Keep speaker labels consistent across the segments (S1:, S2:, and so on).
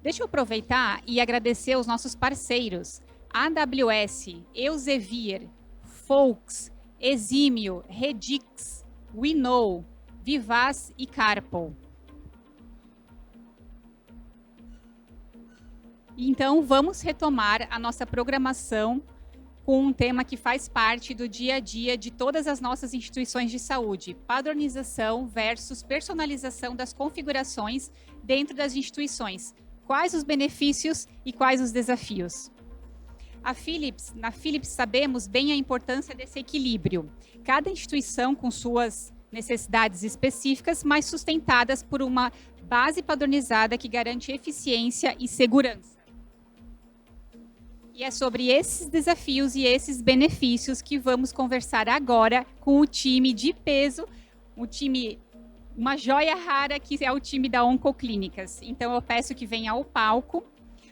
S1: Deixa eu aproveitar e agradecer aos nossos parceiros, AWS, Elsevier, Folks, Exímio, Redix, WeKnow, Vivaz e Carpo. Então, vamos retomar a nossa programação com um tema que faz parte do dia a dia de todas as nossas instituições de saúde: padronização versus personalização das configurações dentro das instituições. Quais os benefícios e quais os desafios? Na Philips sabemos bem a importância desse equilíbrio. Cada instituição com suas necessidades específicas, mas sustentadas por uma base padronizada que garante eficiência e segurança. E é sobre esses desafios e esses benefícios que vamos conversar agora com o time de peso, uma joia rara, que é o time da Oncoclínicas. Então, eu peço que venha ao palco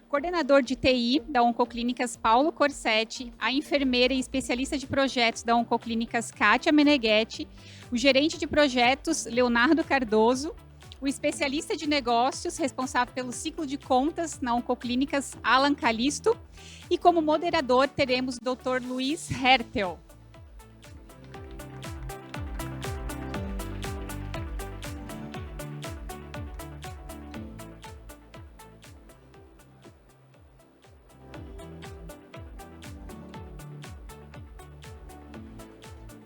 S1: coordenador de TI da Oncoclínicas, Paulo Corsetti, a enfermeira e especialista de projetos da Oncoclínicas, Kátia Meneghetti, o gerente de projetos, Leonardo Cardoso, o especialista de negócios, responsável pelo ciclo de contas na Oncoclínicas, Alan Calisto, e como moderador teremos o Dr. Luiz Hertel.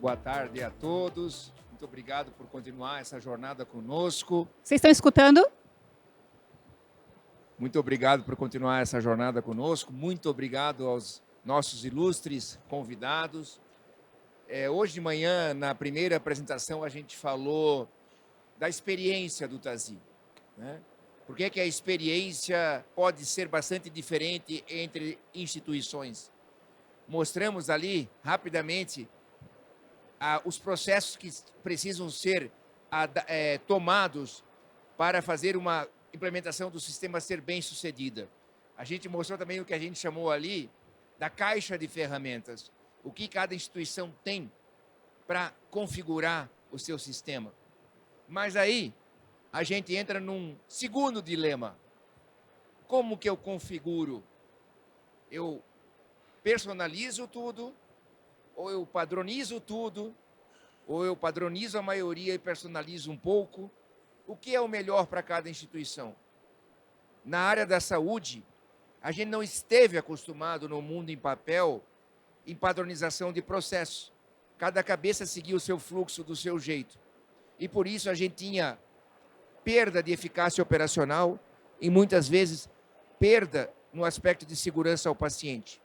S2: Boa tarde a todos. Muito obrigado por continuar essa jornada conosco.
S1: Vocês estão escutando?
S2: Muito obrigado por continuar essa jornada conosco. Muito obrigado aos nossos ilustres convidados. Hoje de manhã, na primeira apresentação, a gente falou da experiência do TASI, né? Por que a experiência pode ser bastante diferente entre instituições? Mostramos ali, rapidamente, os processos que precisam ser tomados para fazer uma implementação do sistema ser bem sucedida. A gente mostrou também o que a gente chamou ali da caixa de ferramentas, o que cada instituição tem para configurar o seu sistema. Mas aí a gente entra num segundo dilema. Como que eu configuro? Eu personalizo tudo, ou eu padronizo tudo, ou eu padronizo a maioria e personalizo um pouco. O que é o melhor para cada instituição? Na área da saúde, a gente não esteve acostumado no mundo em papel em padronização de processos. Cada cabeça seguia o seu fluxo do seu jeito. E por isso a gente tinha perda de eficácia operacional e muitas vezes perda no aspecto de segurança ao paciente.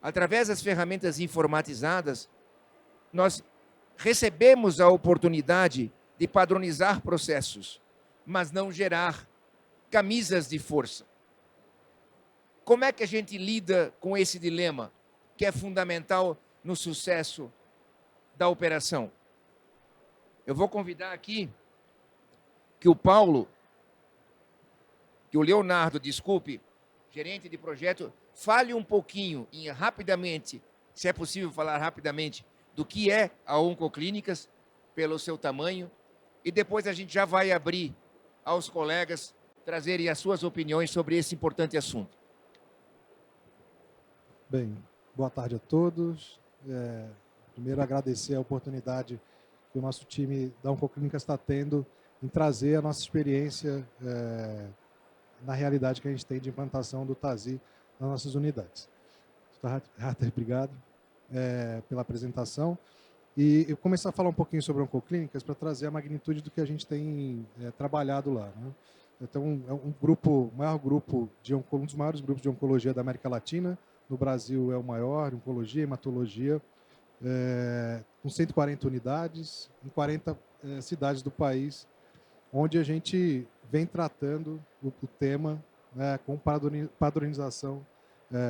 S2: Através das ferramentas informatizadas, nós recebemos a oportunidade de padronizar processos, mas não gerar camisas de força. Como é que a gente lida com esse dilema, que é fundamental no sucesso da operação? Eu vou convidar aqui que o Leonardo, gerente de projeto, fale um pouquinho, rapidamente, se é possível falar rapidamente, do que é a Oncoclínicas, pelo seu tamanho, e depois a gente já vai abrir aos colegas trazerem as suas opiniões sobre esse importante assunto.
S3: Bem, boa tarde a todos. Primeiro, agradecer a oportunidade que o nosso time da Oncoclínicas está tendo em trazer a nossa experiência na realidade que a gente tem de implantação do TASI nas nossas unidades. Harter, obrigado pela apresentação. E eu começar a falar um pouquinho sobre a Oncoclínicas para trazer a magnitude do que a gente tem trabalhado lá, né? Então, é um dos maiores grupos de oncologia da América Latina. No Brasil é o maior, oncologia, hematologia, com 140 unidades, em 40 cidades do país, onde a gente vem tratando o tema com padronização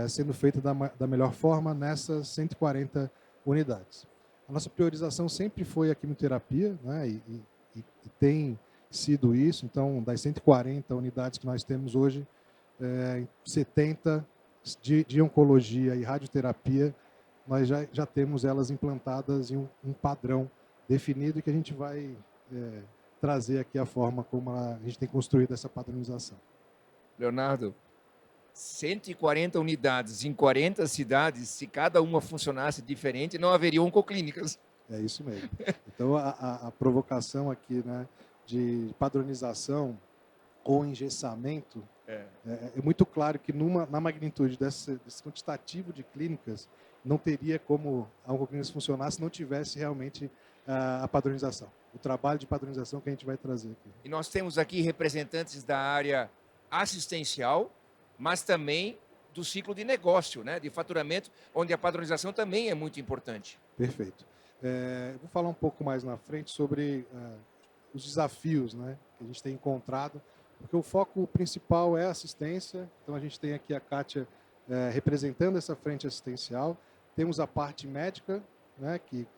S3: sendo feita da melhor forma nessas 140 unidades. A nossa priorização sempre foi a quimioterapia, né, e tem sido isso. Então, das 140 unidades que nós temos hoje, 70 de oncologia e radioterapia, nós já temos elas implantadas em um padrão definido, que a gente vai trazer aqui a forma como a gente tem construído essa padronização.
S2: Leonardo, 140 unidades em 40 cidades, se cada uma funcionasse diferente, não haveria oncoclínicas.
S3: É isso mesmo. Então, a provocação aqui, né, de padronização ou engessamento, é muito claro que na magnitude desse quantitativo de clínicas, não teria como a oncoclínica funcionar se não tivesse realmente a padronização. O trabalho de padronização que a gente vai trazer aqui.
S2: E nós temos aqui representantes da área assistencial, mas também do ciclo de negócio, né, de faturamento, onde a padronização também é muito importante.
S3: Perfeito. Vou falar um pouco mais na frente sobre os desafios, né, que a gente tem encontrado, porque o foco principal é a assistência. Então, a gente tem aqui a Kátia representando essa frente assistencial. Temos a parte médica, né, que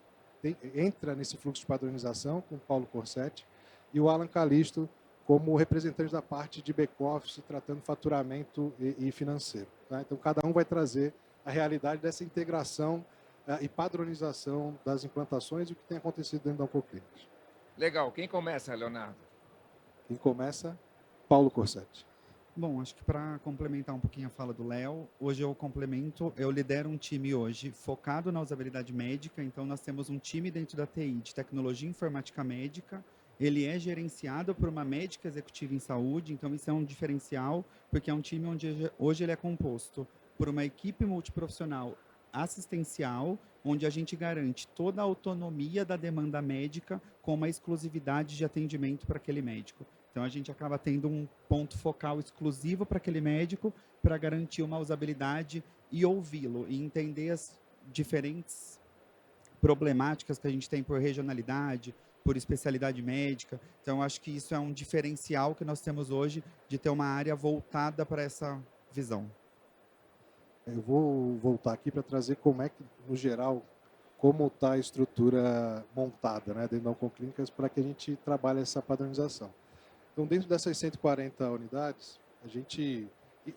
S3: entra nesse fluxo de padronização, com o Paulo Corsetti, e o Alan Calisto como representante da parte de back-office, tratando faturamento e financeiro. Tá? Então, cada um vai trazer a realidade dessa integração e padronização das implantações e o que tem acontecido dentro da Oncoclínicas.
S2: Legal. Quem começa, Leonardo?
S3: Quem começa? Paulo Corsetti.
S4: Bom, acho que para complementar um pouquinho a fala do Léo, hoje eu lidero um time hoje focado na usabilidade médica. Então, nós temos um time dentro da TI de tecnologia informática médica. Ele é gerenciado por uma médica executiva em saúde, então isso é um diferencial, porque é um time onde hoje ele é composto por uma equipe multiprofissional assistencial, onde a gente garante toda a autonomia da demanda médica com uma exclusividade de atendimento para aquele médico. Então, a gente acaba tendo um ponto focal exclusivo para aquele médico para garantir uma usabilidade e ouvi-lo e entender as diferentes problemáticas que a gente tem por regionalidade, por especialidade médica. Então, acho que isso é um diferencial que nós temos hoje de ter uma área voltada para essa visão.
S3: Eu vou voltar aqui para trazer como é que, no geral, como está a estrutura montada, né, dentro da Oncoclínicas para que a gente trabalhe essa padronização. Então, dentro dessas 140 unidades, a gente...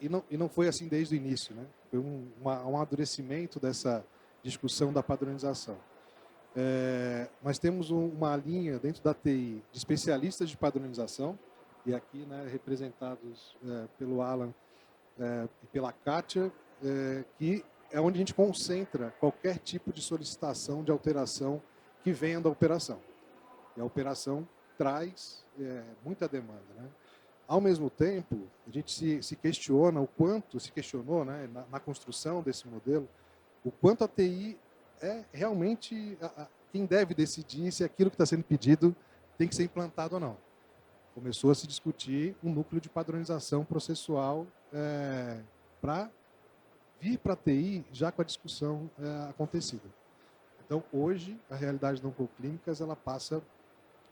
S3: E não foi assim desde o início, né? Foi um amadurecimento dessa discussão da padronização. Nós temos uma linha dentro da TI de especialistas de padronização, e aqui, né, representados pelo Alan e pela Kátia, que é onde a gente concentra qualquer tipo de solicitação de alteração que venha da operação. E a operação traz muita demanda, né? Ao mesmo tempo, a gente se questiona se questionou, né, na construção desse modelo, o quanto a TI é realmente quem deve decidir se aquilo que está sendo pedido tem que ser implantado ou não. Começou a se discutir um núcleo de padronização processual para vir para a TI já com a discussão acontecida. Então, hoje, a realidade da Oncoclínicas, ela passa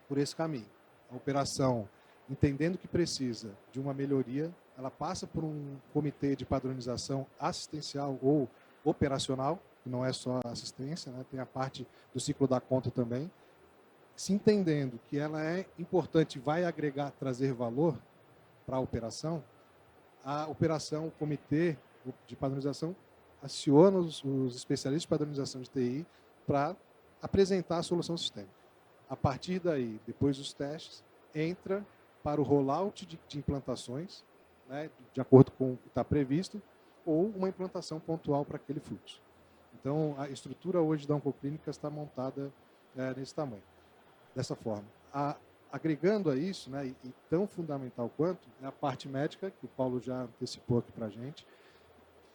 S3: por esse caminho. A operação, entendendo que precisa de uma melhoria, ela passa por um comitê de padronização assistencial ou operacional, que não é só assistência, né? Tem a parte do ciclo da conta também. Se entendendo que ela é importante, vai agregar, trazer valor para a operação, o comitê de padronização aciona os especialistas de padronização de TI para apresentar a solução sistêmica. A partir daí, depois dos testes, entra para o rollout de implantações, né, de acordo com o que está previsto, ou uma implantação pontual para aquele fluxo. Então, a estrutura hoje da Oncoclínicas está montada nesse tamanho, dessa forma. Agregando a isso, né, e tão fundamental quanto, é a parte médica, que o Paulo já antecipou aqui para a gente.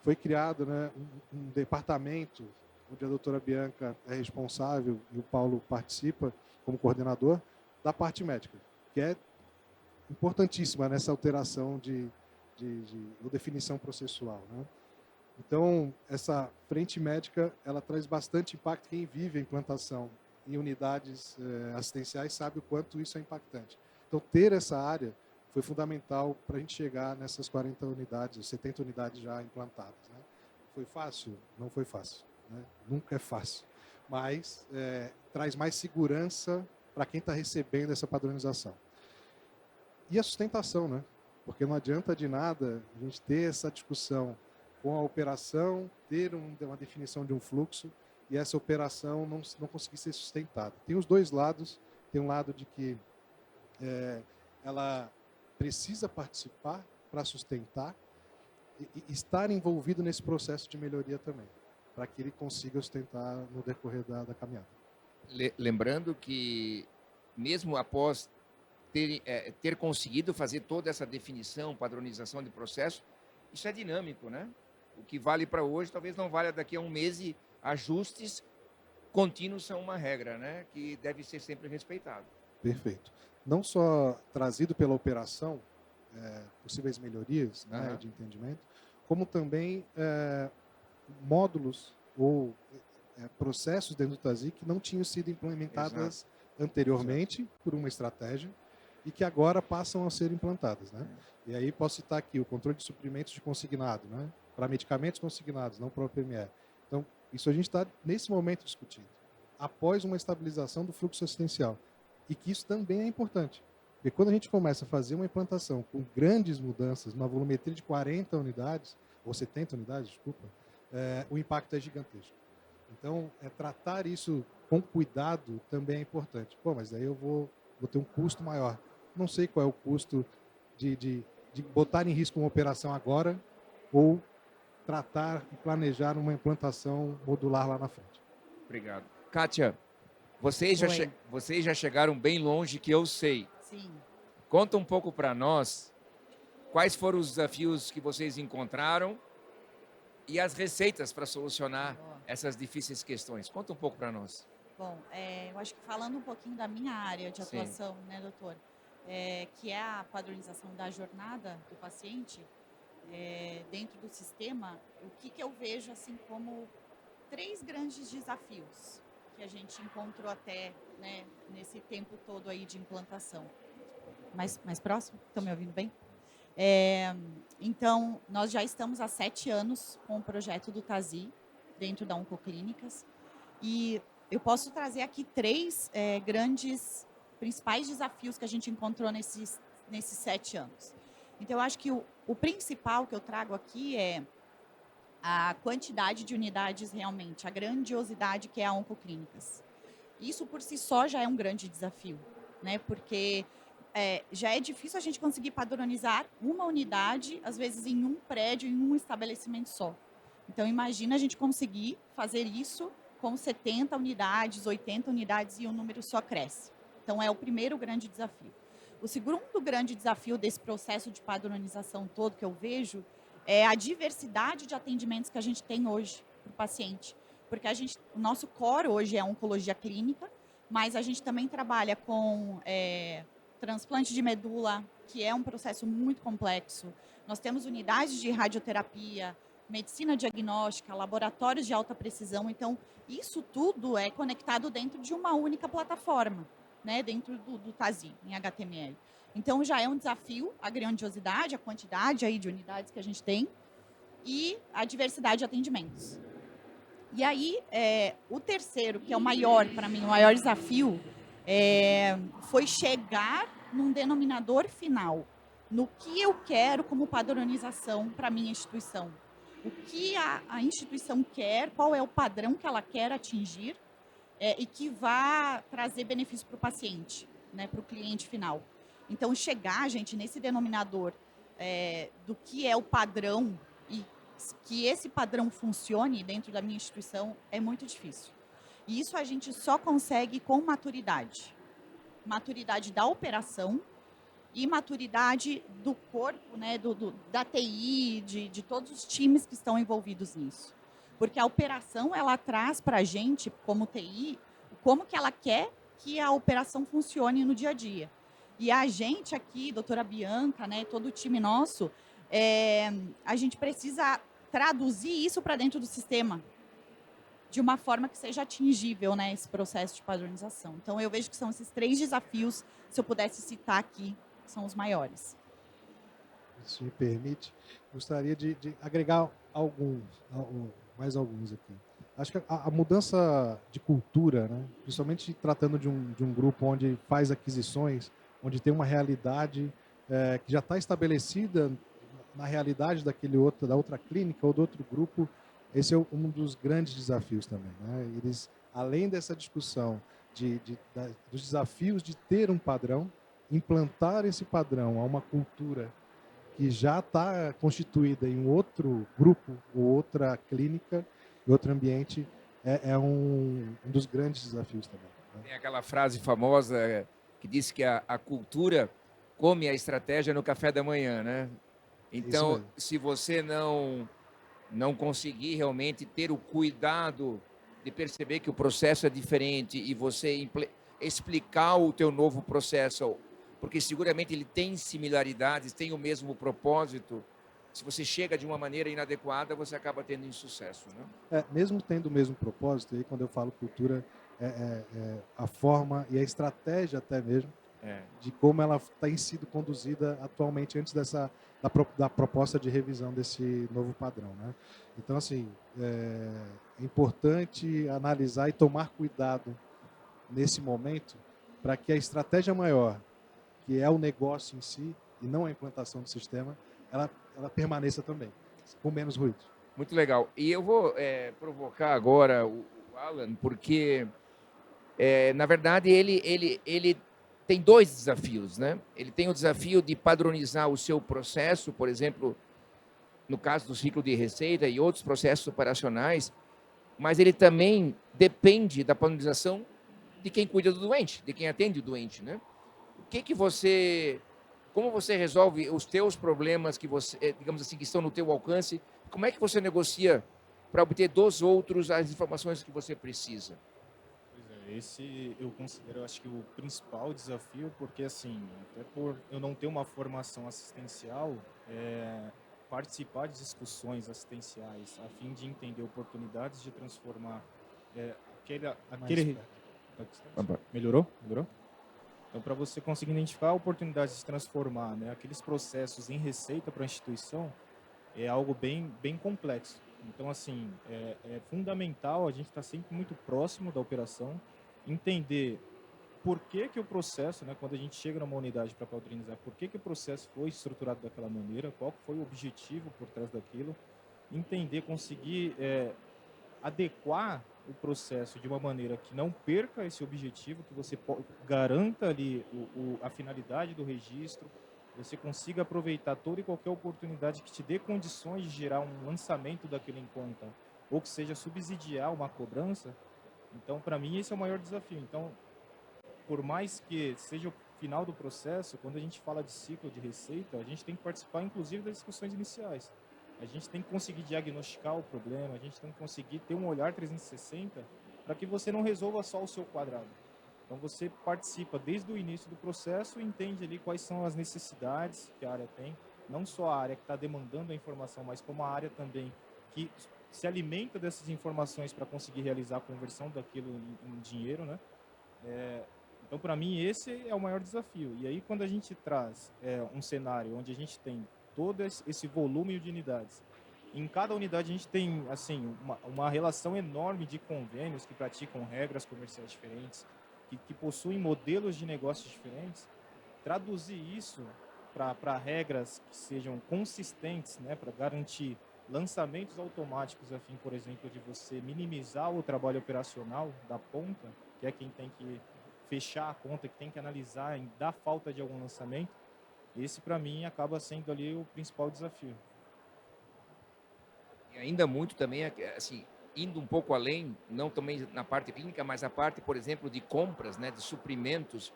S3: Foi criado, né, um departamento onde a doutora Bianca é responsável e o Paulo participa como coordenador da parte médica, que é importantíssima nessa alteração de definição processual, né? Então, essa frente médica, ela traz bastante impacto. Quem vive a implantação em unidades assistenciais sabe o quanto isso é impactante. Então, ter essa área foi fundamental para a gente chegar nessas 40 unidades, 70 unidades já implantadas, né? Foi fácil? Não foi fácil, né? Nunca é fácil. Mas traz mais segurança para quem está recebendo essa padronização. E a sustentação, né? Porque não adianta de nada a gente ter essa discussão com a operação, ter uma definição de um fluxo e essa operação não conseguir ser sustentada. Tem os dois lados. Tem um lado de que ela precisa participar para sustentar e estar envolvido nesse processo de melhoria também, para que ele consiga sustentar no decorrer da caminhada.
S2: Lembrando que, mesmo após ter conseguido fazer toda essa definição, padronização de processo, isso é dinâmico, né? O que vale para hoje talvez não valha daqui a um mês, e ajustes contínuos são uma regra, né? Que deve ser sempre respeitado.
S3: Perfeito. Não só trazido pela operação, possíveis melhorias, né, de entendimento, como também módulos ou processos dentro do TASI que não tinham sido implementadas anteriormente por uma estratégia e que agora passam a ser implantadas, né? E aí posso citar aqui o controle de suprimentos de consignado, né? Para medicamentos consignados, não para o PME. Então, isso a gente está, nesse momento, discutindo, após uma estabilização do fluxo assistencial. E que isso também é importante. Porque quando a gente começa a fazer uma implantação com grandes mudanças, uma volumetria de 40 unidades, ou 70 unidades, desculpa, o impacto é gigantesco. Então, tratar isso com cuidado também é importante. Pô, mas daí eu vou ter um custo maior. Não sei qual é o custo de botar em risco uma operação agora ou tratar e planejar uma implantação modular lá na frente.
S2: Obrigado. Kátia, vocês já chegaram bem longe, que eu sei.
S5: Sim.
S2: Conta um pouco para nós quais foram os desafios que vocês encontraram e as receitas para solucionar essas difíceis questões. Conta um pouco para nós.
S5: Bom, eu acho que falando um pouquinho da minha área de atuação, né, doutor, que é a padronização da jornada do paciente dentro do sistema, o que eu vejo assim como 3 grandes desafios que a gente encontrou até, né, nesse tempo todo aí de implantação. Mais próximo? Estão me ouvindo bem? Então, nós já estamos há 7 anos com o projeto do TASI dentro da Oncoclínicas e eu posso trazer aqui 3 grandes, principais desafios que a gente encontrou nesses 7 anos. Então, eu acho que o principal que eu trago aqui é a quantidade de unidades realmente, a grandiosidade que é a Oncoclínicas. Isso por si só já é um grande desafio, né? Porque já é difícil a gente conseguir padronizar uma unidade, às vezes em um prédio, em um estabelecimento só. Então, imagina a gente conseguir fazer isso com 70 unidades, 80 unidades e o número só cresce. Então, é o primeiro grande desafio. O segundo grande desafio desse processo de padronização todo que eu vejo é a diversidade de atendimentos que a gente tem hoje para o paciente. Porque o nosso core hoje é oncologia clínica, mas a gente também trabalha com transplante de medula, que é um processo muito complexo. Nós temos unidades de radioterapia, medicina diagnóstica, laboratórios de alta precisão. Então, isso tudo é conectado dentro de uma única plataforma, né, dentro do TASI, em HTML. Então, já é um desafio a grandiosidade, a quantidade aí de unidades que a gente tem e a diversidade de atendimentos. E aí, o terceiro, que é o maior, para mim, o maior desafio, foi chegar num denominador final, no que eu quero como padronização para a minha instituição. O que a instituição quer, qual é o padrão que ela quer atingir e que vá trazer benefício para o paciente, né, para o cliente final. Então, chegar, gente, nesse denominador do que é o padrão e que esse padrão funcione dentro da minha instituição é muito difícil. E isso a gente só consegue com maturidade. Maturidade da operação e maturidade do corpo, né, da TI, de todos os times que estão envolvidos nisso. Porque a operação, ela traz para a gente, como TI, como que ela quer que a operação funcione no dia a dia. E a gente aqui, doutora Bianca, né, todo o time nosso, a gente precisa traduzir isso para dentro do sistema de uma forma que seja atingível, né, esse processo de padronização. Então, eu vejo que são esses 3 desafios, se eu pudesse citar aqui, são os maiores.
S3: Se me permite, gostaria de agregar mais alguns aqui. Acho que a mudança de cultura, né, principalmente tratando de um grupo onde faz aquisições, onde tem uma realidade que já está estabelecida na realidade da outra clínica ou do outro grupo, esse é um dos grandes desafios também, né? Eles, além dessa discussão dos desafios de ter um padrão, implantar esse padrão a uma cultura que já está constituída em outro grupo ou outra clínica, em outro ambiente, é um dos grandes desafios também, né?
S2: Tem aquela frase famosa que diz que a cultura come a estratégia no café da manhã, né? Então,
S3: mesmo.
S2: se você não conseguir realmente ter o cuidado de perceber que o processo é diferente e você explicar o teu novo processo, porque seguramente ele tem similaridades, tem o mesmo propósito. Se você chega de uma maneira inadequada, você acaba tendo insucesso, né?
S3: Mesmo tendo o mesmo propósito, aí quando eu falo cultura, a forma e a estratégia até mesmo de como ela tem sido conduzida atualmente antes da proposta de revisão desse novo padrão, né? Então, assim, é importante analisar e tomar cuidado nesse momento para que a estratégia maior, que é o negócio em si e não a implantação do sistema, ela permaneça também, com menos ruído.
S2: Muito legal. E eu vou provocar agora o Alan, porque, na verdade, ele tem dois desafios, né? Ele tem o desafio de padronizar o seu processo, por exemplo, no caso do ciclo de receita e outros processos operacionais, mas ele também depende da padronização de quem cuida do doente, de quem atende o doente, né? Como você resolve os teus problemas que você, digamos assim, que estão no teu alcance? Como é que você negocia para obter dos outros as informações que você precisa?
S6: Esse eu considero, acho que o principal desafio, porque assim, até por eu não ter uma formação assistencial, participar de discussões assistenciais a fim de entender oportunidades de transformar aquele... Melhorou? Melhorou? Então, para você conseguir identificar oportunidades de transformar, né, aqueles processos em receita para a instituição, é algo bem complexo. Então, assim, é fundamental a gente estar sempre muito próximo da operação, entender por que o processo, né, quando a gente chega numa unidade para padronizar, por que o processo foi estruturado daquela maneira, qual foi o objetivo por trás daquilo, entender, conseguir adequar o processo de uma maneira que não perca esse objetivo, que você garanta ali a finalidade do registro, você consiga aproveitar toda e qualquer oportunidade que te dê condições de gerar um lançamento daquilo em conta, ou que seja subsidiar uma cobrança. Então, para mim, esse é o maior desafio. Então, por mais que seja o final do processo, quando a gente fala de ciclo de receita, a gente tem que participar, inclusive, das discussões iniciais. A gente tem que conseguir diagnosticar o problema, a gente tem que conseguir ter um olhar 360 para que você não resolva só o seu quadrado. Então, você participa desde o início do processo e entende ali quais são as necessidades que a área tem, não só a área que está demandando a informação, mas como a área também que se alimenta dessas informações para conseguir realizar a conversão daquilo em dinheiro, né? Então, para mim, esse é o maior desafio. E aí, quando a gente traz um cenário onde a gente tem todo esse volume de unidades, em cada unidade a gente tem assim uma relação enorme de convênios que praticam regras comerciais diferentes, que possuem modelos de negócios diferentes. Traduzir isso para regras que sejam consistentes, né, para garantir lançamentos automáticos a fim, por exemplo, de você minimizar o trabalho operacional da ponta, que é quem tem que fechar a conta, que tem que analisar da falta de algum lançamento. Esse, para mim, acaba sendo ali o principal desafio.
S2: E ainda muito também, assim, indo um pouco além, não também na parte clínica, mas a parte, por exemplo, de compras, né, de suprimentos,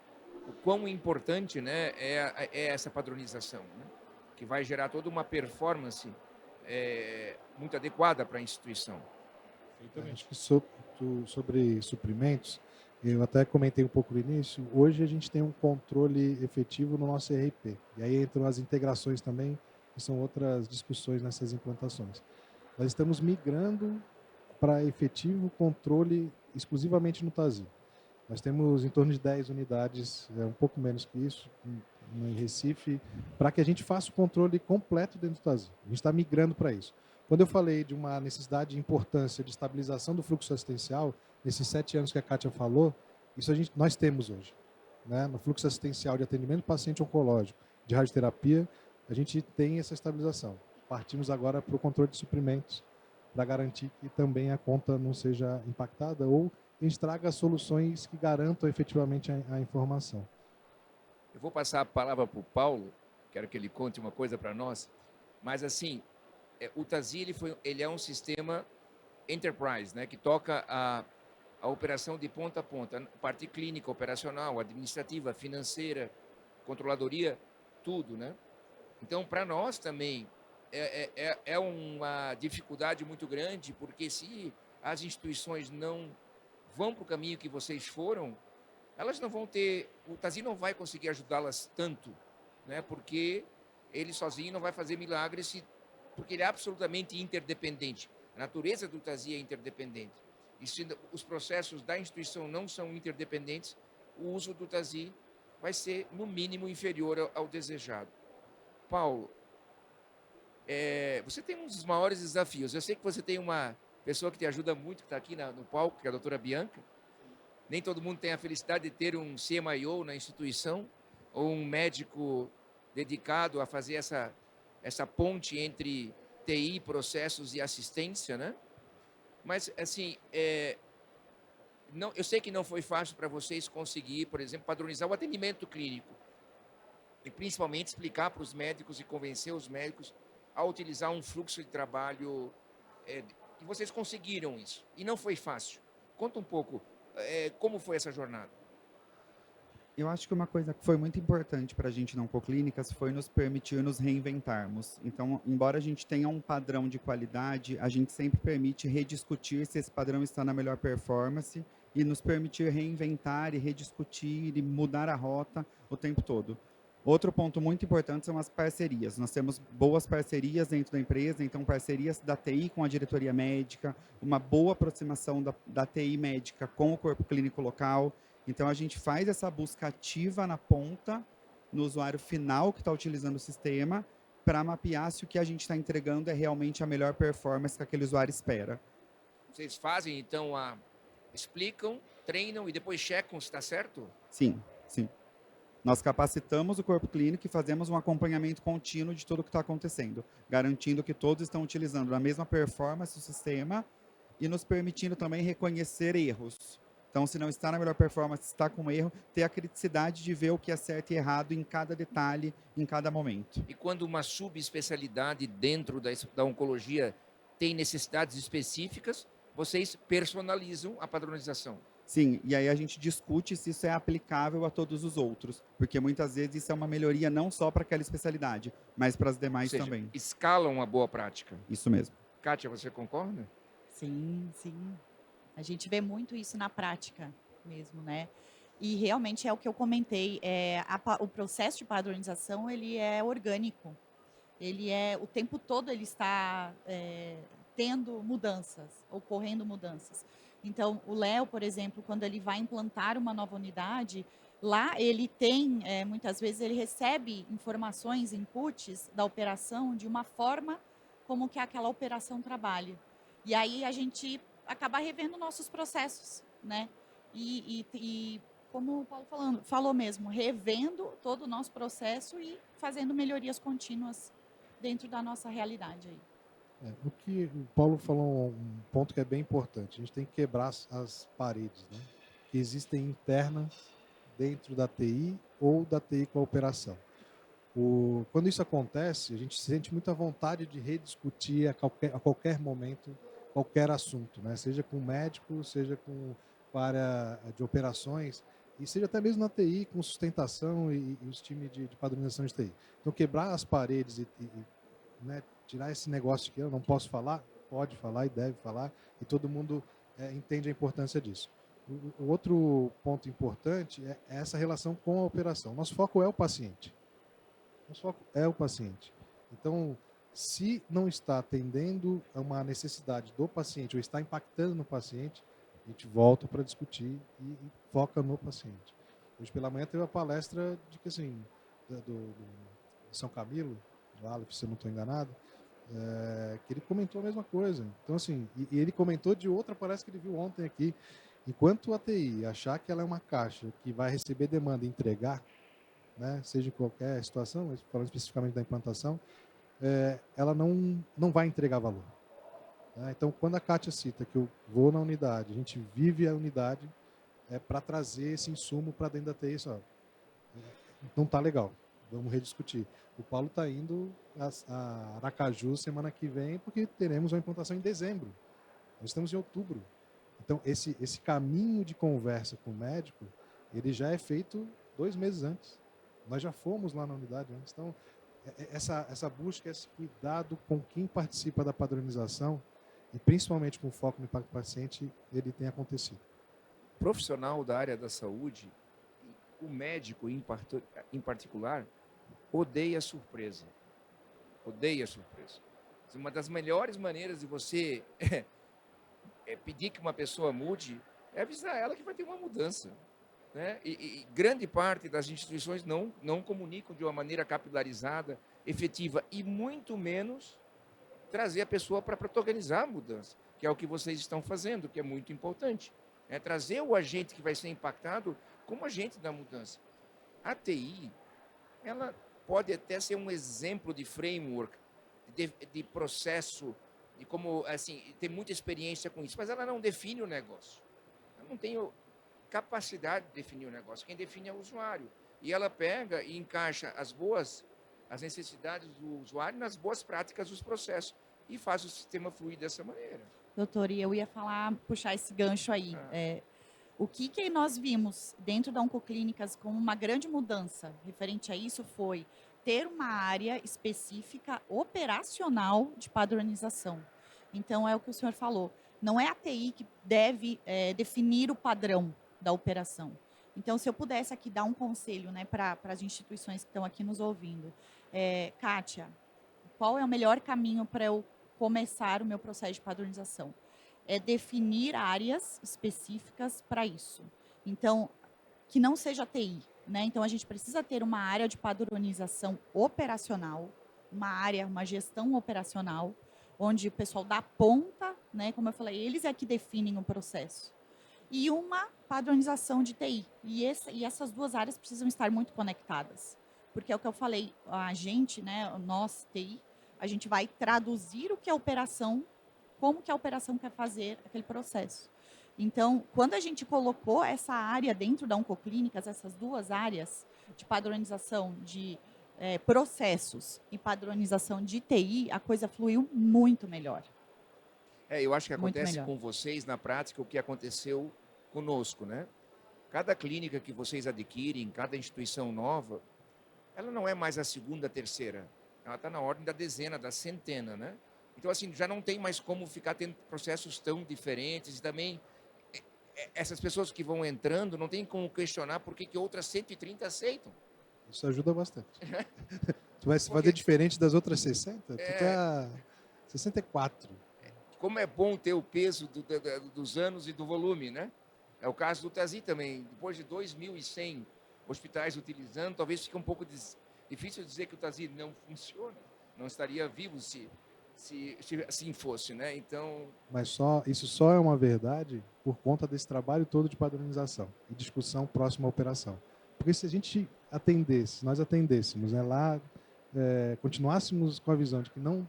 S2: o quão importante, né, é essa padronização, né, que vai gerar toda uma performance muito adequada para a instituição.
S3: Acho que sobre suprimentos, eu até comentei um pouco no início, hoje a gente tem um controle efetivo no nosso ERP. E aí entram as integrações também, que são outras discussões nessas implantações. Nós estamos migrando para efetivo controle exclusivamente no TASI. Nós temos em torno de 10 unidades, um pouco menos que isso, em Recife, para que a gente faça o controle completo dentro do TASI. A gente está migrando para isso. Quando eu falei de uma necessidade de importância de estabilização do fluxo assistencial, nesses 7 anos que a Kátia falou, isso nós temos hoje. Né? No fluxo assistencial de atendimento do paciente oncológico, de radioterapia, a gente tem essa estabilização. Partimos agora para o controle de suprimentos, para garantir que também a conta não seja impactada ou a gente traga soluções que garantam efetivamente a informação.
S2: Eu vou passar a palavra para o Paulo, quero que ele conte uma coisa para nós. Mas, assim, o TASI ele é um sistema enterprise, né, que toca a operação de ponta a ponta, parte clínica, operacional, administrativa, financeira, controladoria, tudo, né? Então, para nós também é uma dificuldade muito grande, porque se as instituições não vão para o caminho que vocês foram, elas não vão ter, o TASI não vai conseguir ajudá-las tanto, né? Porque ele sozinho não vai fazer milagres, porque ele é absolutamente interdependente. A natureza do TASI é interdependente. E se os processos da instituição não são interdependentes, o uso do TASI vai ser, no mínimo, inferior ao desejado. Paulo, você tem um dos maiores desafios. Eu sei que você tem uma pessoa que te ajuda muito, que está aqui no palco, que é a doutora Bianca. Nem todo mundo tem a felicidade de ter um CMIO na instituição, ou um médico dedicado a fazer essa ponte entre TI, processos e assistência, né? Mas, assim, eu sei que não foi fácil para vocês conseguir, por exemplo, padronizar o atendimento clínico. E, principalmente, explicar para os médicos e convencer os médicos a utilizar um fluxo de trabalho, que vocês conseguiram isso. E não foi fácil. Conta um pouco, como foi essa jornada?
S4: Eu acho que uma coisa que foi muito importante para a gente na Oncoclínicas foi nos permitir nos reinventarmos. Então, embora a gente tenha um padrão de qualidade, a gente sempre permite rediscutir se esse padrão está na melhor performance e nos permitir reinventar e rediscutir e mudar a rota o tempo todo. Outro ponto muito importante são as parcerias. Nós temos boas parcerias dentro da empresa, então parcerias da TI com a diretoria médica, uma boa aproximação da TI médica com o corpo clínico local. Então, a gente faz essa busca ativa na ponta, no usuário final que está utilizando o sistema, para mapear se o que a gente está entregando é realmente a melhor performance que aquele usuário espera.
S2: Vocês fazem, então, explicam, treinam e depois checam se está certo?
S4: Sim, sim. Nós capacitamos o corpo clínico e fazemos um acompanhamento contínuo de tudo o que está acontecendo, garantindo que todos estão utilizando a mesma performance do sistema e nos permitindo também reconhecer erros. Então, se não está na melhor performance, está com erro, ter a criticidade de ver o que é certo e errado em cada detalhe, em cada momento.
S2: E quando uma subespecialidade dentro da oncologia tem necessidades específicas, vocês personalizam a padronização?
S4: Sim, e aí a gente discute se isso é aplicável a todos os outros, porque muitas vezes isso é uma melhoria não só para aquela especialidade, mas para as demais
S2: Ou seja,
S4: também.
S2: escalam a boa prática.
S4: Isso mesmo.
S2: Kátia, você concorda?
S5: Sim, sim. A gente vê muito isso na prática mesmo, né? E realmente é o que eu comentei, o processo de padronização, ele é orgânico. O tempo todo ele está tendo mudanças, ocorrendo mudanças. Então, o Léo, por exemplo, quando ele vai implantar uma nova unidade, lá ele tem, muitas vezes, ele recebe informações, inputs da operação de uma forma como que aquela operação trabalha. E aí a gente acaba revendo nossos processos, né? E como o Paulo falou mesmo, revendo todo o nosso processo e fazendo melhorias contínuas dentro da nossa realidade aí.
S3: O que o Paulo falou um ponto que é bem importante. A gente tem que quebrar as paredes, né, que existem internas dentro da TI ou da TI com a operação. Quando isso acontece, a gente sente muita vontade de rediscutir a qualquer momento qualquer assunto, né? Seja com o médico, seja com a área de operações, e seja até mesmo na TI, com sustentação e os times de padronização de TI. Então, quebrar as paredes né, tirar esse negócio que eu não posso falar, pode falar e deve falar, e todo mundo entende a importância disso. O outro ponto importante é essa relação com a operação. Nosso foco é o paciente. Nosso foco é o paciente. Então, se não está atendendo a uma necessidade do paciente ou está impactando no paciente, a gente volta para discutir e foca no paciente. Hoje pela manhã teve a palestra de que, assim, do São Camilo, do Aleph, se eu não estou enganado, que ele comentou a mesma coisa. Então, assim, e ele comentou de outra palestra que ele viu ontem aqui. Enquanto a TI achar que ela é uma caixa que vai receber demanda e entregar, né, seja em qualquer situação, mas falando especificamente da implantação, ela não vai entregar valor. Né? Então, quando a Kátia cita que eu vou na unidade, a gente vive a unidade para trazer esse insumo para dentro da TI, só, não está legal. vamos rediscutir. O Paulo está indo a Aracaju semana que vem, porque teremos uma implantação em dezembro. Nós estamos em outubro. Então, esse caminho de conversa com o médico, ele já é feito 2 meses antes. Nós já fomos lá na unidade antes. Então, essa busca, esse cuidado com quem participa da padronização, e principalmente com foco no impacto do paciente, ele tem acontecido.
S2: Profissional da área da saúde, o médico em particular, odeia surpresa. Odeia surpresa. Uma das melhores maneiras de você pedir que uma pessoa mude é avisar ela que vai ter uma mudança. Né? E grande parte das instituições não comunicam de uma maneira capilarizada, efetiva, e muito menos trazer a pessoa para protagonizar a mudança, que é o que vocês estão fazendo, que é muito importante. É trazer o agente que vai ser impactado como agente da mudança. A TI, ela pode até ser um exemplo de framework, de processo, de como, assim, ter muita experiência com isso, mas ela não define o negócio. Ela não tem capacidade de definir o negócio. Quem define é o usuário. E ela pega e encaixa as necessidades do usuário nas boas práticas dos processos e faz o sistema fluir dessa maneira.
S5: Doutor, e eu ia puxar esse gancho aí. O que nós vimos dentro da Oncoclínicas como uma grande mudança referente a isso foi ter uma área específica operacional de padronização. Então, é o que o senhor falou. Não é a TI que deve definir o padrão da operação. Então, se eu pudesse aqui dar um conselho, né, para as instituições que estão aqui nos ouvindo. Kátia, qual é o melhor caminho para eu começar o meu processo de padronização? É definir áreas específicas para isso. Então, que não seja TI. Né? Então, a gente precisa ter uma área de padronização operacional, uma gestão operacional, onde o pessoal da ponta, né, como eu falei, eles é que definem o processo. E uma padronização de TI. E essas duas áreas precisam estar muito conectadas. Porque é o que eu falei, a gente, né, nós, TI, a gente vai traduzir o que é a operação, como que a operação quer fazer aquele processo. Então, quando a gente colocou essa área dentro da Oncoclínicas, essas duas áreas de padronização de processos e padronização de TI, a coisa fluiu muito melhor.
S2: Eu acho que acontece com vocês, na prática, o que aconteceu conosco, né? Cada clínica que vocês adquirem, cada instituição nova, ela não é mais a segunda, a terceira. Ela está na ordem da dezena, da centena, né? Então, assim, já não tem mais como ficar tendo processos tão diferentes e também essas pessoas que vão entrando não tem como questionar por que outras 130 aceitam.
S3: Isso ajuda bastante. Tu vai se fazer diferente das outras 60? Tu tá 64.
S2: Como é bom ter o peso dos anos e do volume, né? É o caso do TASI também. Depois de 2.100 hospitais utilizando, talvez fique um pouco difícil dizer que o TASI não funciona. Não estaria vivo se assim fosse, né? Então... Mas
S3: isso só é uma verdade por conta desse trabalho todo de padronização e discussão próxima à operação. Porque se a gente nós atendêssemos, né, lá, continuássemos com a visão de que não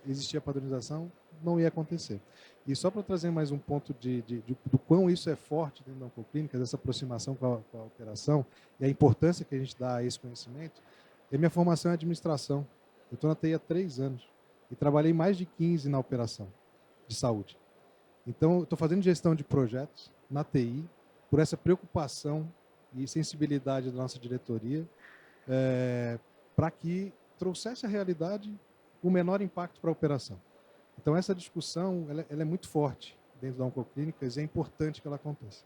S3: existia padronização, não ia acontecer. E só para trazer mais um ponto do quão isso é forte dentro da Oncoclínicas, essa aproximação com a operação e a importância que a gente dá a esse conhecimento, minha formação é administração. Eu estou na TI há 3 anos. E trabalhei mais de 15 na operação de saúde. Então, estou fazendo gestão de projetos na TI, por essa preocupação e sensibilidade da nossa diretoria, para que trouxesse a realidade o menor impacto para a operação. Então, essa discussão ela é muito forte dentro da Oncoclínicas e é importante que ela aconteça.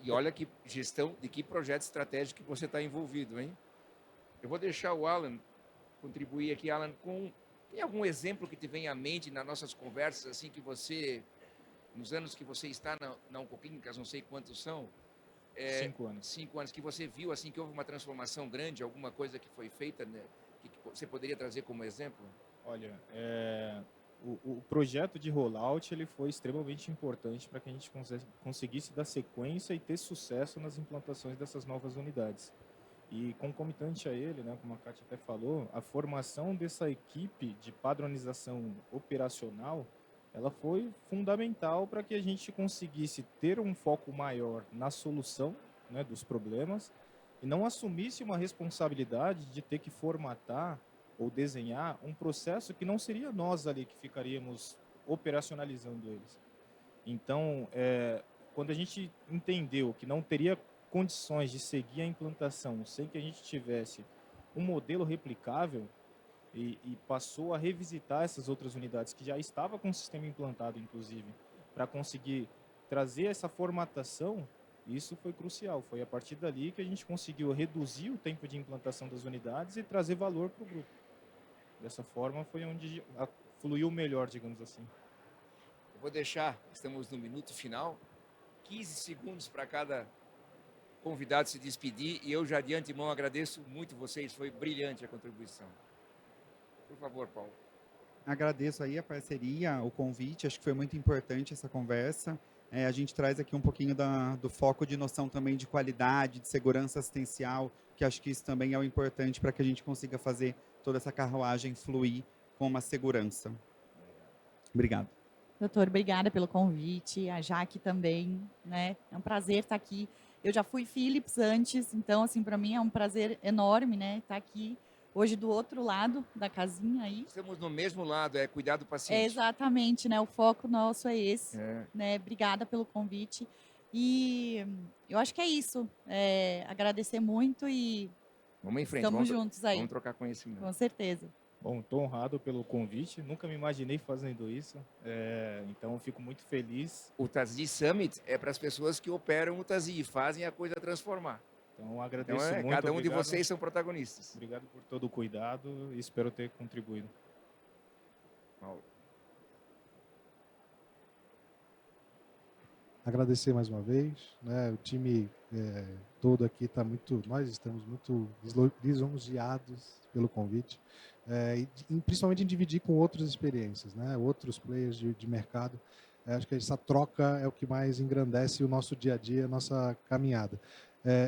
S2: E olha que gestão de que projeto estratégico que você está envolvido, hein? Eu vou deixar o Alan contribuir aqui, Alan, tem algum exemplo que te vem à mente nas nossas conversas, assim, que você, nos anos que você está na Oncoclínicas, não sei quantos são,
S6: 5 anos.
S2: 5 anos, que você viu, assim, que houve uma transformação grande, alguma coisa que foi feita, né, que você poderia trazer como exemplo?
S6: Olha, o projeto de rollout ele foi extremamente importante para que a gente conseguisse dar sequência e ter sucesso nas implantações dessas novas unidades. E concomitante a ele, né, como a Kátia até falou, a formação dessa equipe de padronização operacional, ela foi fundamental para que a gente conseguisse ter um foco maior na solução, né, dos problemas e não assumisse uma responsabilidade de ter que formatar ou desenhar um processo que não seria nós ali que ficaríamos operacionalizando eles. Então, quando a gente entendeu que não teria condições de seguir a implantação sem que a gente tivesse um modelo replicável e passou a revisitar essas outras unidades que já estavam com o sistema implantado, inclusive, para conseguir trazer essa formatação, isso foi crucial. Foi a partir dali que a gente conseguiu reduzir o tempo de implantação das unidades e trazer valor para o grupo. Dessa forma, foi onde fluiu melhor, digamos assim.
S2: Eu vou deixar, estamos no minuto final, 15 segundos para cada convidado se despedir, e eu já de antemão agradeço muito vocês, foi brilhante a contribuição. Por favor, Paulo.
S4: Agradeço aí a parceria, o convite, acho que foi muito importante essa conversa. A gente traz aqui um pouquinho do foco de noção também de qualidade, de segurança assistencial, que acho que isso também é o importante para que a gente consiga fazer toda essa carruagem fluir com uma segurança. Obrigado.
S5: Doutor, obrigada pelo convite, a Jaque também, né? É um prazer estar aqui. Eu já fui Philips antes, então, assim, para mim é um prazer enorme, né? Estar aqui hoje do outro lado da casinha aí.
S2: Estamos no mesmo lado, é cuidar do paciente.
S5: Exatamente, né? O foco nosso é esse, né? Obrigada pelo convite. E eu acho que é isso. Agradecer muito e
S2: vamos em frente,
S5: estamos juntos aí.
S2: Vamos trocar conhecimento.
S5: Com certeza.
S6: Bom, estou honrado pelo convite, nunca me imaginei fazendo isso, então eu fico muito feliz.
S2: O TASI Summit é para as pessoas que operam o TASI e fazem a coisa transformar.
S6: Então agradeço muito.
S2: Cada um de vocês são protagonistas.
S6: Obrigado por todo o cuidado e espero ter contribuído.
S2: Paulo.
S3: Agradecer mais uma vez, né? O time todo aqui está nós estamos muito lisonjeados pelo convite, e principalmente em dividir com outras experiências, né? Outros players de mercado. Acho que essa troca é o que mais engrandece o nosso dia a dia, a nossa caminhada.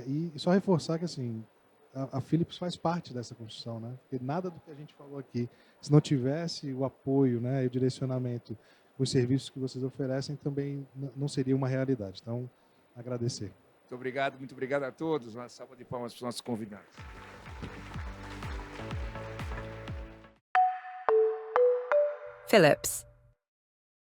S3: E só reforçar que assim, a Philips faz parte dessa construção, né? Porque nada do que a gente falou aqui, se não tivesse o apoio, né, e o direcionamento, os serviços que vocês oferecem, também não seria uma realidade. Então, agradecer.
S2: Muito obrigado a todos. Uma salva de palmas para os nossos convidados.
S7: Philips.